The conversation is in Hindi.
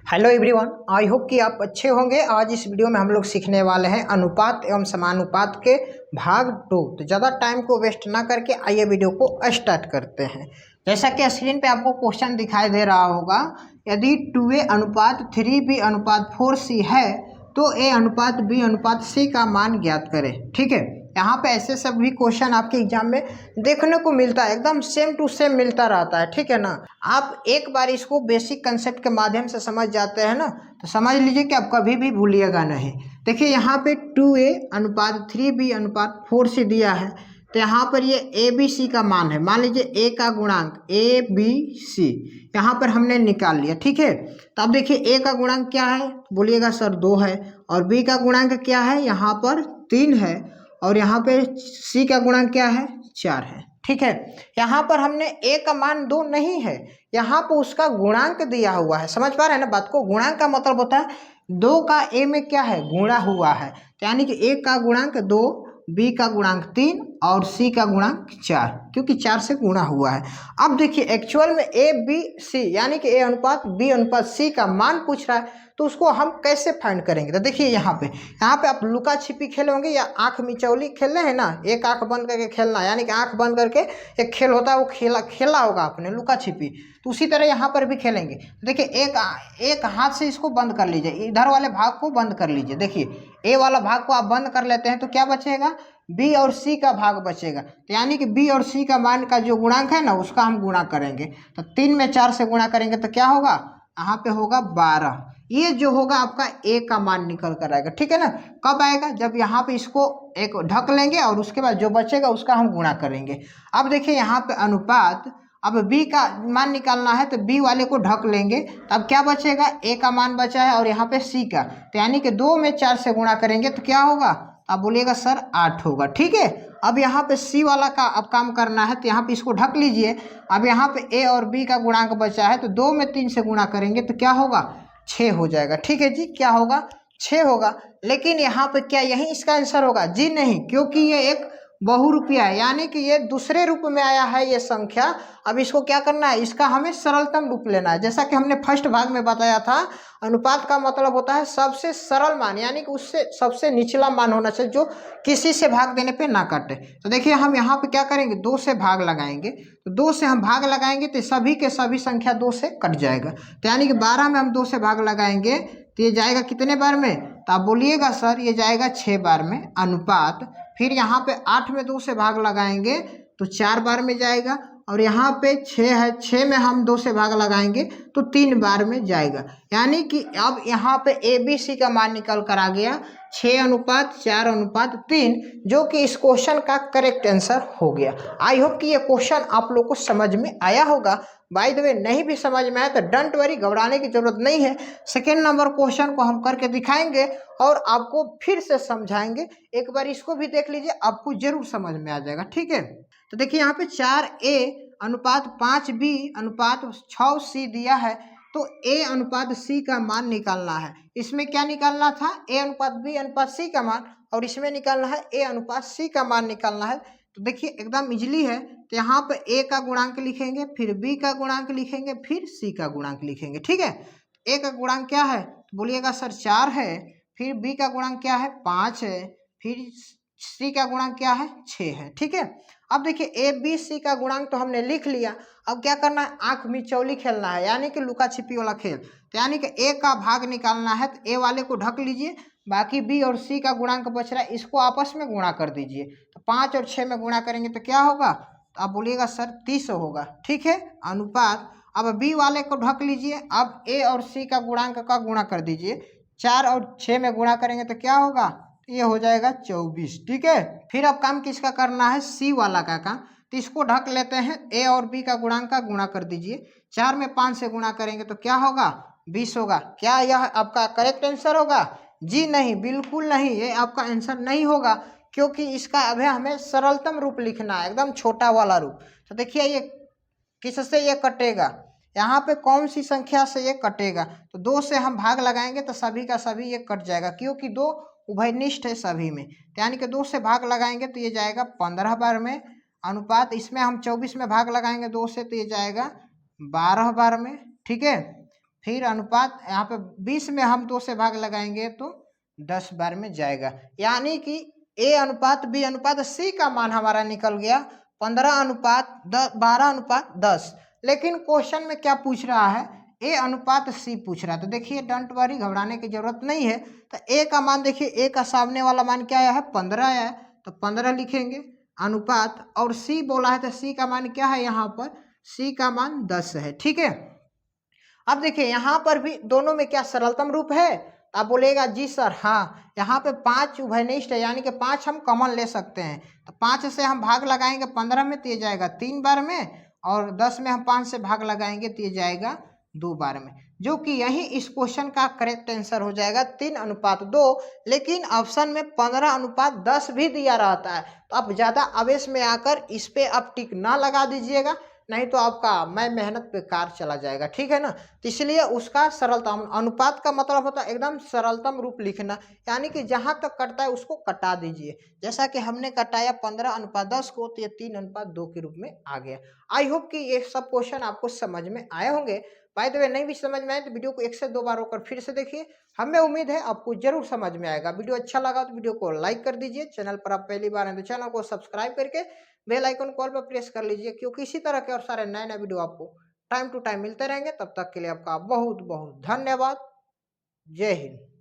हेलो एवरीवन, आई होप कि आप अच्छे होंगे। आज इस वीडियो में हम लोग सीखने वाले हैं अनुपात एवं समानुपात के भाग 2। तो ज़्यादा टाइम को वेस्ट ना करके आइए वीडियो को स्टार्ट करते हैं। जैसा कि स्क्रीन पे आपको क्वेश्चन दिखाई दे रहा होगा, यदि 2a अनुपात 3b अनुपात 4c है तो a अनुपात b अनुपात c का मान ज्ञात करें। ठीक है, यहाँ पे ऐसे सब भी क्वेश्चन आपके एग्जाम में देखने को मिलता है, एकदम सेम टू सेम मिलता रहता है। ठीक है ना, आप एक बार इसको बेसिक कंसेप्ट के माध्यम से समझ जाते हैं ना, तो समझ लीजिए कि आप कभी भी भूलिएगा नहीं। देखिए यहाँ पे 2a अनुपात 3b अनुपात 4c दिया है, तो यहाँ पर ये ए बी सी का मान है। मान लीजिए ए का गुणांक ए बी सी यहाँ पर हमने निकाल लिया। ठीक है, तो अब देखिए ए का गुणांक क्या है, बोलिएगा सर 2 है, और बी का गुणांक क्या है, यहाँ पर 3 है, और यहाँ पे सी का गुणांक क्या है, 4 है। ठीक है, यहाँ पर हमने ए का मान 2 नहीं है, यहाँ पर उसका गुणांक दिया हुआ है। समझ पा रहे हैं ना बात को? गुणांक का मतलब होता है 2 का ए में क्या है, गुणा हुआ है, यानी कि ए का गुणांक 2, बी का गुणांक 3 और सी का गुणांक 4, क्योंकि 4 से गुणा हुआ है। अब देखिए एक्चुअल में ए बी सी यानी कि ए अनुपात बी अनुपात सी का मान पूछ रहा है, तो उसको हम कैसे फाइंड करेंगे? तो देखिए यहाँ पे आप लुका छिपी खेले होंगे या आंख मिचौली खेल रहे हैं ना, एक आंख बंद करके खेलना, यानी कि आंख बंद करके एक खेल होता है वो खेला होगा आपने लुका छिपी, तो उसी तरह यहाँ पर भी खेलेंगे। देखिए एक हाथ से इसको बंद कर लीजिए, इधर वाले भाग को बंद कर लीजिए। देखिए ए वाला भाग को आप बंद कर लेते हैं तो क्या बचेगा, बी और सी का भाग बचेगा। तो यानी कि बी और सी का मान का जो गुणांक है ना, उसका हम गुणा करेंगे। तो 3 में 4 से गुणा करेंगे तो क्या होगा, यहाँ पे होगा 12। ये जो होगा आपका ए का मान निकल कर आएगा। ठीक है ना, कब आएगा, जब यहाँ पे इसको एक ढक लेंगे और उसके बाद जो बचेगा उसका हम गुणा करेंगे। अब देखिए यहाँ पे अनुपात, अब b का मान निकालना है तो b वाले को ढक लेंगे, तो अब क्या बचेगा, a का मान बचा है और यहाँ पे c का, तो यानी कि 2 में 4 से गुणा करेंगे तो क्या होगा, आप बोलिएगा सर 8 होगा। ठीक है, अब यहाँ पे c वाला का अब काम करना है, तो यहाँ पे इसको ढक लीजिए। अब यहाँ पे a और b का गुणांक बचा है, तो 2 में 3 से गुणा करेंगे तो क्या होगा, 6 हो जाएगा। ठीक है जी, क्या होगा, 6 होगा। लेकिन यहाँ पे क्या यही इसका आंसर होगा? जी नहीं, क्योंकि ये एक बहुरूपिया है, यानी कि ये दूसरे रूप में आया है ये संख्या। अब इसको क्या करना है, इसका हमें सरलतम रूप लेना है। जैसा कि हमने फर्स्ट भाग में बताया था, अनुपात का मतलब होता है सबसे सरल मान, यानी कि उससे सबसे निचला मान होना चाहिए जो किसी से भाग देने पे ना कटे। तो देखिए हम यहाँ पे क्या करेंगे, 2 से भाग लगाएंगे, तो 2 से हम भाग लगाएंगे तो सभी के सभी संख्या 2 से कट जाएगा। तो यानी कि 12 में हम 2 से भाग लगाएंगे तो ये जाएगा कितने बार में, तो आप बोलिएगा सर ये जाएगा 6 बार में। अनुपात, फिर यहाँ पे 8 में 2 से भाग लगाएंगे तो 4 बार में जाएगा, और यहाँ पे 6 है, 6 में हम 2 से भाग लगाएंगे तो 3 बार में जाएगा। यानी कि अब यहाँ पे ए बी सी का मान निकल कर आ गया 6 अनुपात 4 अनुपात 3, जो कि इस क्वेश्चन का करेक्ट आंसर हो गया। आई होप कि ये क्वेश्चन आप लोग को समझ में आया होगा। बाय द वे नहीं भी समझ में आया तो डोंट वरी, घबराने की जरूरत नहीं है। सेकेंड नंबर क्वेश्चन को हम करके दिखाएंगे और आपको फिर से समझाएंगे। एक बार इसको भी देख लीजिए, आपको जरूर समझ में आ जाएगा। ठीक है, तो देखिए यहाँ पे 4a अनुपात 5b अनुपात 6c दिया है, तो a अनुपात c का मान निकालना है। इसमें क्या निकालना था, a अनुपात b अनुपात c का मान, और इसमें निकालना है a अनुपात c का मान निकालना है। तो देखिए एकदम इजली है। तो यहाँ पे a का गुणांक लिखेंगे, फिर b का गुणांक लिखेंगे, फिर c का गुणांक लिखेंगे। ठीक है, a का गुणांक क्या है, तो बोलिएगा सर 4 है, फिर b का गुणांक क्या है, 5 है, फिर c का गुणांक क्या है, 6 है। ठीक है, अब देखिए ए बी सी का गुणांक तो हमने लिख लिया। अब क्या करना है, आंख मिचौली खेलना है, यानी कि लुका छिपी वाला खेल। तो यानी कि ए का भाग निकालना है, तो ए वाले को ढक लीजिए, बाकी बी और सी का गुणांक बच रहा है, इसको आपस में गुणा कर दीजिए। तो 5 और 6 में गुणा करेंगे तो क्या होगा, तो आप बोलिएगा सर 30 होगा। ठीक है, अनुपात, अब बी वाले को ढक लीजिए, अब ए और सी का गुणांक का गुणा कर दीजिए, 4 और 6 में गुणा करेंगे तो क्या होगा, ये हो जाएगा 24। ठीक है, फिर अब काम किसका करना है, सी वाला का काम। तो इसको ढक लेते हैं, ए और बी का गुणांक का गुणा कर दीजिए, 4 में 5 से गुणा करेंगे तो क्या होगा, 20 होगा। क्या यह आपका करेक्ट आंसर होगा? जी नहीं, बिल्कुल नहीं, ये आपका आंसर नहीं होगा, क्योंकि इसका अभी हमें सरलतम रूप लिखना है, एकदम छोटा वाला रूप। तो देखिए ये किससे ये कटेगा, यहाँ पे कौन सी संख्या से ये कटेगा, तो 2 से हम भाग लगाएंगे तो सभी का सभी ये कट जाएगा, क्योंकि 2 उभयनिष्ठ है सभी में। यानी कि 2 से भाग लगाएंगे तो ये जाएगा 15 बार में। अनुपात, इसमें हम 24 में भाग लगाएंगे 2 से तो ये जाएगा 12 बार में। ठीक है, फिर अनुपात यहाँ पे 20 में हम 2 से भाग लगाएंगे तो 10 बार में जाएगा, यानी कि ए अनुपात बी अनुपात सी का मान हमारा निकल गया 12:10। लेकिन क्वेश्चन में क्या पूछ रहा है, ए अनुपात सी पूछ रहा है। तो देखिए डोंट वरी, घबराने की जरूरत नहीं है। तो ए का मान देखिए, ए का सामने वाला मान क्या आया है 15 आया है, तो 15 लिखेंगे अनुपात, और सी बोला है तो सी का मान क्या है, यहाँ पर सी का मान 10 है। ठीक है, अब देखिए यहाँ पर भी दोनों में क्या सरलतम रूप है, आप बोलेगा जी सर हाँ, यहाँ पे 5 उभयनिष्ठ है, यानी कि 5 हम कॉमन ले सकते हैं। तो 5 से हम भाग लगाएंगे 15 में तो ये जाएगा 3 बार में, और 10 में हम 5 से भाग लगाएंगे तो ये जाएगा 2 बार में, जो कि यही इस क्वेश्चन का करेक्ट आंसर हो जाएगा 3:2। लेकिन ऑप्शन में 15:10 भी दिया रहता है, तो आप ज़्यादा आवेश में आकर इस पे आप टिक ना लगा दीजिएगा, नहीं तो आपका मैं मेहनत बेकार चला जाएगा। ठीक है ना, तो इसलिए उसका सरलतम, अनुपात का मतलब होता है एकदम सरलतम रूप लिखना, यानी कि जहां तक कटता है उसको कटा दीजिए। जैसा कि हमने कटाया 15:10 को, तो ये 3:2 के रूप में आ गया। आई होप कि ये सब क्वेश्चन आपको समझ में आए होंगे। बाय द वे, नहीं भी समझ में आए तो वीडियो को 1 से 2 बार होकर फिर से देखिए, हमें उम्मीद है आपको जरूर समझ में आएगा। वीडियो अच्छा लगा तो वीडियो को लाइक कर दीजिए, चैनल पर आप पहली बार हैं तो चैनल को सब्सक्राइब करके बेल आइकन कॉल पर प्रेस कर लीजिए, क्योंकि इसी तरह के और सारे नए नए वीडियो आपको टाइम टू टाइम मिलते रहेंगे। तब तक के लिए आपका बहुत बहुत धन्यवाद। जय हिंद।